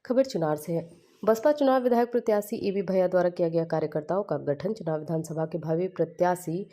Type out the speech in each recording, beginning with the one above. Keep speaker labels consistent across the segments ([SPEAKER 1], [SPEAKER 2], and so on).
[SPEAKER 1] खबर चुनार से है। बसपा चुनाव विधायक प्रत्याशी एबी भैया द्वारा किया गया कार्यकर्ताओं का गठन। चुनाव विधानसभा के भावी प्रत्याशी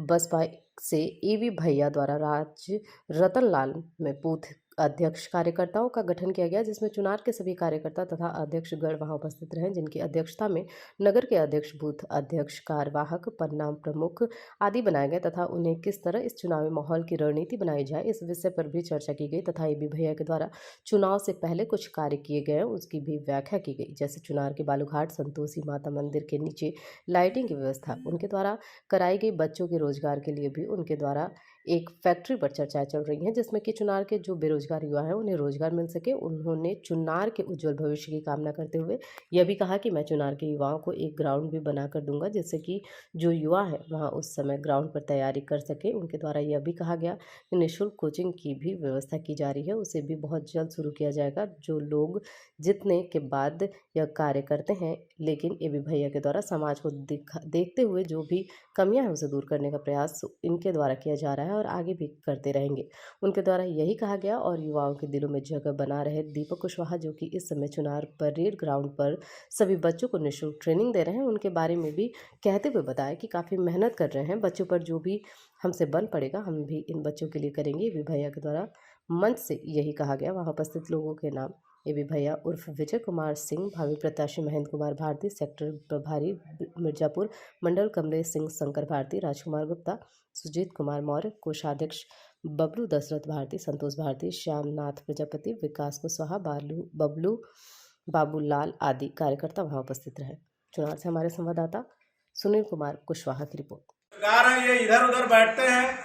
[SPEAKER 1] बसपा से एबी भैया द्वारा राज्य रतनलाल में बूथ अध्यक्ष कार्यकर्ताओं का गठन किया गया, जिसमें चुनार के सभी कार्यकर्ता तथा अध्यक्षगण वहां उपस्थित रहे, जिनकी अध्यक्षता में नगर के अध्यक्ष, बूथ अध्यक्ष, कार्यवाहक, पन्ना प्रमुख आदि बनाए गए तथा उन्हें किस तरह इस चुनावी माहौल की रणनीति बनाई जाए, इस विषय पर भी चर्चा की गई तथा एबी भैया के द्वारा चुनाव से पहले कुछ कार्य किए गए उसकी भी व्याख्या की गई। जैसे चुनार के बालूघाट संतोषी माता मंदिर के नीचे लाइटिंग की व्यवस्था, उनके द्वारा कराई गई बच्चों के रोजगार के लिए भी उनके द्वारा एक फैक्ट्री पर चर्चाएं चल रही हैं, जिसमें कि चुनार के जो बेरोजगार युवा हैं उन्हें रोजगार मिल सके। उन्होंने चुनार के उज्जवल भविष्य की कामना करते हुए यह भी कहा कि मैं चुनार के युवाओं को एक ग्राउंड भी बनाकर दूंगा, जिससे कि जो युवा है वहां उस समय ग्राउंड पर तैयारी कर सके। उनके द्वारा यह भी कहा गया कि निःशुल्क कोचिंग की भी व्यवस्था की जा रही है, उसे भी बहुत जल्द शुरू किया जाएगा। जो लोग जितने के बाद यह कार्य करते हैं, लेकिन एबी भैया के द्वारा समाज को देखते हुए जो भी कमियां हैं उसे दूर करने का प्रयास इनके द्वारा किया जा रहा है और आगे भी करते रहेंगे। उनके द्वारा यही कहा गया और युवाओं के दिलों में जगह बना रहे दीपक कुशवाहा, जो कि इस समय चुनार परेड ग्राउंड पर सभी बच्चों को निःशुल्क ट्रेनिंग दे रहे हैं, उनके बारे में भी कहते हुए बताया कि काफ़ी मेहनत कर रहे हैं। बच्चों पर जो भी हमसे बन पड़ेगा हम भी इन बच्चों के लिए करेंगे। एबी भैया के द्वारा मंच से यही कहा गया। वहाँ उपस्थित लोगों के नाम एबी भैया उर्फ विजय कुमार सिंह, भावी प्रत्याशी महेंद्र कुमार भारती, सेक्टर प्रभारी मिर्जापुर मंडल कमलेश सिंह, शंकर भारती, राजकुमार गुप्ता, सुजीत कुमार मौर्य, कोषाध्यक्ष बबलू दशरथ भारती, संतोष भारती, श्यामनाथ प्रजापति, विकास कुशवाहा, बबलू बाबूलाल आदि कार्यकर्ता वहां उपस्थित रहे। चुनाव से हमारे संवाददाता सुनील कुमार कुशवाहा की रिपोर्ट।
[SPEAKER 2] ये इधर उधर बैठते हैं,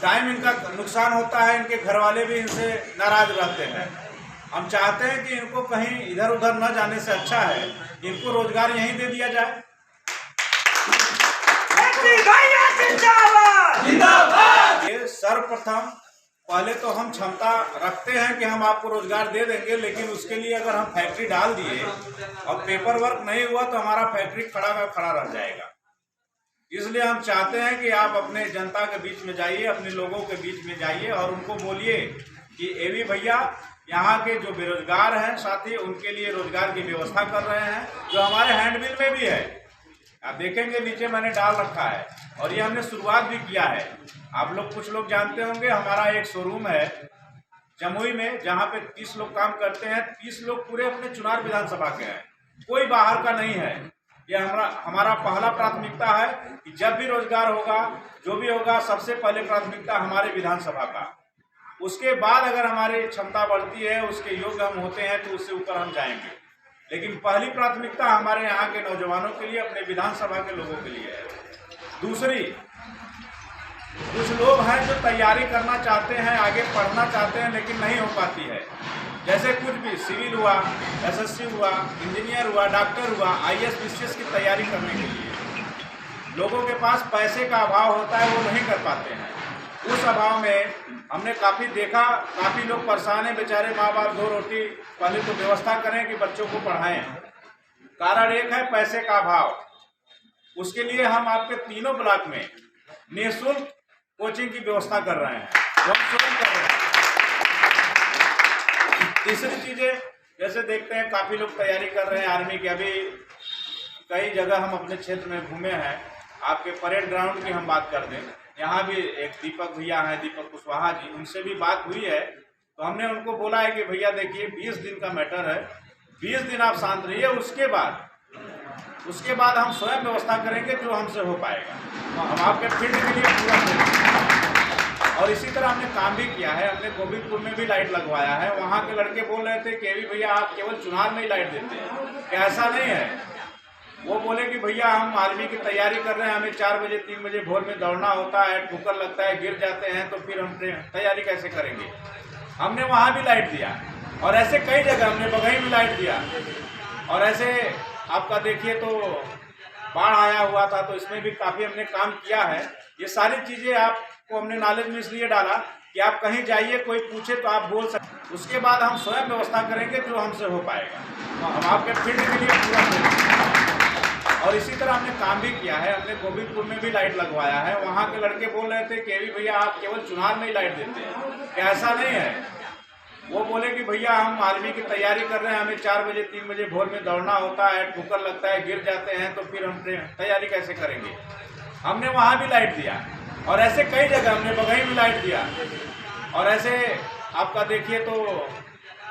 [SPEAKER 2] टाइम इनका नुकसान होता है, इनके घर वाले भी इनसे नाराज रहते हैं। हम चाहते हैं कि इनको कहीं इधर उधर न जाने से अच्छा है इनको रोजगार यहीं दे दिया जाए। ये सर्वप्रथम पहले तो हम क्षमता रखते हैं कि हम आपको रोजगार दे देंगे, लेकिन उसके लिए अगर हम फैक्ट्री डाल दिए और पेपर वर्क नहीं हुआ तो हमारा फैक्ट्री खड़ा का खड़ा रह जाएगा। इसलिए हम चाहते हैं कि आप अपने जनता के बीच में जाइए, अपने लोगों के बीच में जाइए और उनको बोलिए कि एबी भैया यहाँ के जो बेरोजगार हैं साथी उनके लिए रोजगार की व्यवस्था कर रहे हैं, जो हमारे हैंडबिल में भी है। आप देखेंगे नीचे मैंने डाल रखा है और ये हमने शुरुआत भी किया है। आप लोग कुछ लोग जानते होंगे, हमारा एक शोरूम है जमुई में जहाँ पे 30 लोग काम करते हैं। 30 लोग पूरे अपने चुनार विधानसभा के हैं, कोई बाहर का नहीं है। ये हमारा पहला प्राथमिकता है कि जब भी रोजगार होगा, जो भी होगा, सबसे पहले प्राथमिकता हमारे विधानसभा का। उसके बाद अगर हमारी क्षमता बढ़ती है, उसके योग्य हम होते हैं तो उससे ऊपर हम जाएंगे, लेकिन पहली प्राथमिकता हमारे यहाँ के नौजवानों के लिए, अपने विधानसभा के लोगों के लिए है। दूसरी, कुछ लोग हैं जो तैयारी करना चाहते हैं, आगे पढ़ना चाहते हैं, लेकिन नहीं हो पाती है। जैसे कुछ भी सिविल हुआ, एसएससी हुआ, इंजीनियर हुआ, डॉक्टर हुआ, आईएएस बीसीएस की तैयारी करने के लिए लोगों के पास पैसे का अभाव होता है, वो नहीं कर पाते हैं। उस अभाव में हमने काफ़ी देखा, काफ़ी लोग परेशान हैं बेचारे। माँ बाप 2 रोटी पहले तो व्यवस्था करें कि बच्चों को पढ़ाएं। कारण एक है पैसे का अभाव। उसके लिए हम आपके तीनों ब्लॉक में निःशुल्क कोचिंग की व्यवस्था कर रहे हैं, तीसरी चीजें जैसे देखते हैं काफ़ी लोग तैयारी कर रहे हैं आर्मी की। अभी कई जगह हम अपने क्षेत्र में घूमे हैं। आपके परेड ग्राउंड की हम बात कर दें, यहाँ भी एक दीपक भैया हैं, दीपक कुशवाहा जी, उनसे भी बात हुई है। तो हमने उनको बोला है कि भैया देखिए 20 दिन का मैटर है, 20 दिन आप शांत रहिए, उसके बाद हम स्वयं व्यवस्था करेंगे जो हमसे हो पाएगा। तो हम आपके फील्ड के लिए पूरा करेंगे। और इसी तरह हमने काम भी किया है। हमने गोविंदपुर में भी लाइट लगवाया है। वहाँ के लड़के बोल रहे थे कि एबी भैया आप केवल चुनार में ही लाइट देते हैं, क्या ऐसा नहीं है? वो बोले कि भैया हम आर्मी की तैयारी कर रहे हैं, हमें 4 बजे 3 बजे भोर में दौड़ना होता है, ठोकर लगता है, गिर जाते हैं, तो फिर हम तैयारी कैसे करेंगे? हमने वहाँ भी लाइट दिया और ऐसे कई जगह हमने बघई में लाइट दिया। और ऐसे आपका देखिए तो बाढ़ आया हुआ था, तो इसमें भी काफ़ी हमने काम किया है। ये सारी चीज़ें आपको हमने नॉलेज में इसलिए डाला कि आप कहीं जाइए, कोई पूछे तो आप बोल सकते। उसके बाद हम स्वयं व्यवस्था करेंगे जो हमसे हो पाएगा। तो हम आपके फील्ड के लिए पूरा करेंगे। और इसी तरह हमने काम भी किया है। हमने गोविंदपुर में भी लाइट लगवाया है। वहाँ के लड़के बोल रहे थे कि एबी भैया आप केवल चुनार में ही लाइट देते हैं, क्या ऐसा नहीं है? वो बोले कि भैया हम आर्मी की तैयारी कर रहे हैं, हमें 4 बजे 3 बजे भोर में दौड़ना होता है, ठोकर लगता है, गिर जाते हैं, तो फिर हम तैयारी कैसे करेंगे। हमने वहाँ भी लाइट दिया और ऐसे कई जगह हमने बगही में लाइट दिया। और ऐसे आपका देखिए तो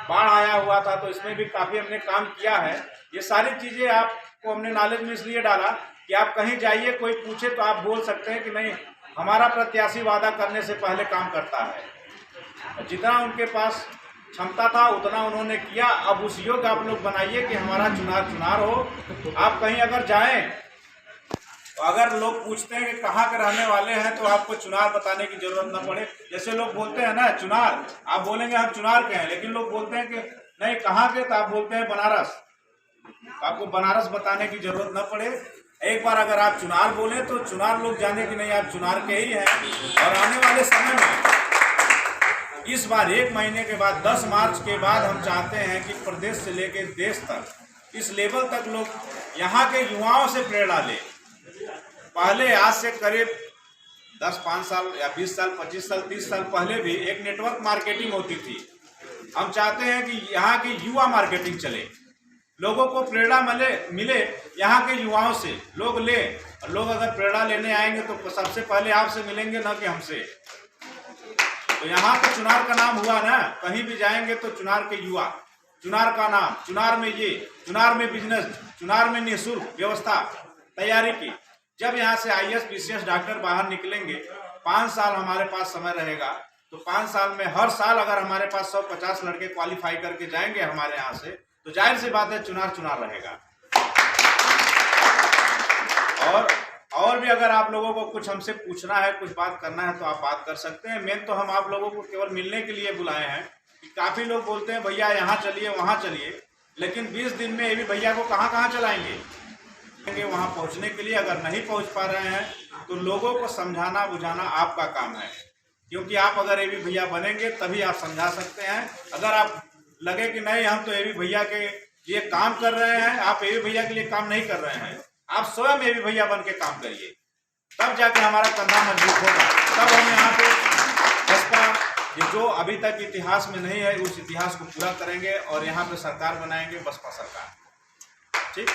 [SPEAKER 2] बाढ़ आया हुआ था, तो इसमें भी काफ़ी हमने काम किया है। ये सारी चीज़ें आपको हमने नॉलेज में इसलिए डाला कि आप कहीं जाइए, कोई पूछे तो आप बोल सकते हैं कि नहीं, हमारा प्रत्याशी वादा करने से पहले काम करता है। जितना उनके पास क्षमता था उतना उन्होंने किया। अब उस योग्य आप लोग बनाइए कि हमारा चुनार हो। आप कहीं अगर जाएं तो अगर लोग पूछते हैं कि कहाँ के रहने वाले हैं, तो आपको चुनार बताने की जरूरत न पड़े। जैसे लोग बोलते हैं ना चुनार, आप बोलेंगे हम चुनार के हैं, लेकिन लोग बोलते हैं कि नहीं कहाँ के, तो आप बोलते हैं बनारस। आपको बनारस बताने की जरूरत न पड़े। एक बार अगर आप चुनार बोले तो चुनार लोग जाने कि नहीं आप चुनार के ही हैं। और आने वाले समय में इस बार 1 महीने के बाद 10 मार्च के बाद हम चाहते हैं कि प्रदेश से लेकर देश तक इस लेवल तक लोग यहाँ के युवाओं से प्रेरणा लें। पहले आज से करीब 10-5 साल या 20 साल 25 साल 30 साल पहले भी एक नेटवर्क मार्केटिंग होती थी। हम चाहते हैं कि यहाँ की युवा मार्केटिंग चले, लोगों को प्रेरणा मिले यहाँ के युवाओं से, लोग ले। लोग अगर प्रेरणा लेने आएंगे तो सबसे पहले आपसे मिलेंगे, ना कि हमसे। तो यहाँ तो चुनार का नाम हुआ ना, कहीं भी जाएंगे तो चुनार के युवा, चुनार का नाम, चुनार में ये, चुनार में बिजनेस, चुनार में निःशुल्क व्यवस्था तैयारी की। जब यहाँ से IAS PCS डॉक्टर बाहर निकलेंगे, 5 साल हमारे पास समय रहेगा, तो 5 साल में हर साल अगर हमारे पास 150 लड़के क्वालिफाई करके जाएंगे हमारे यहाँ से, तो जाहिर सी बात है चुनार रहेगा। और भी अगर आप लोगों को कुछ हमसे पूछना है, कुछ बात करना है, तो आप बात कर सकते हैं। मेन तो हम आप लोगों को केवल मिलने के लिए बुलाए हैं। कि काफ़ी लोग बोलते हैं भैया यहाँ चलिए वहाँ चलिए, लेकिन 20 दिन में ये भी भैया को कहाँ चलाएंगे। वहाँ पहुँचने के लिए अगर नहीं पहुँच पा रहे हैं तो लोगों को समझाना बुझाना आपका काम है, क्योंकि आप अगर ये भी भैया बनेंगे तभी आप समझा सकते हैं। अगर आप लगे कि नहीं हम तो ये भी भैया के लिए काम कर रहे हैं, आप ये भी भैया के लिए काम नहीं कर रहे हैं, आप स्वयं ये भी भैया बन के काम करिए, तब जाके हमारा कंधा मजबूत होगा। तब हम यहाँ पे बसपा जो अभी तक इतिहास में नहीं है उस इतिहास को पूरा करेंगे और यहाँ पे सरकार बनाएंगे, बसपा सरकार। ठीक।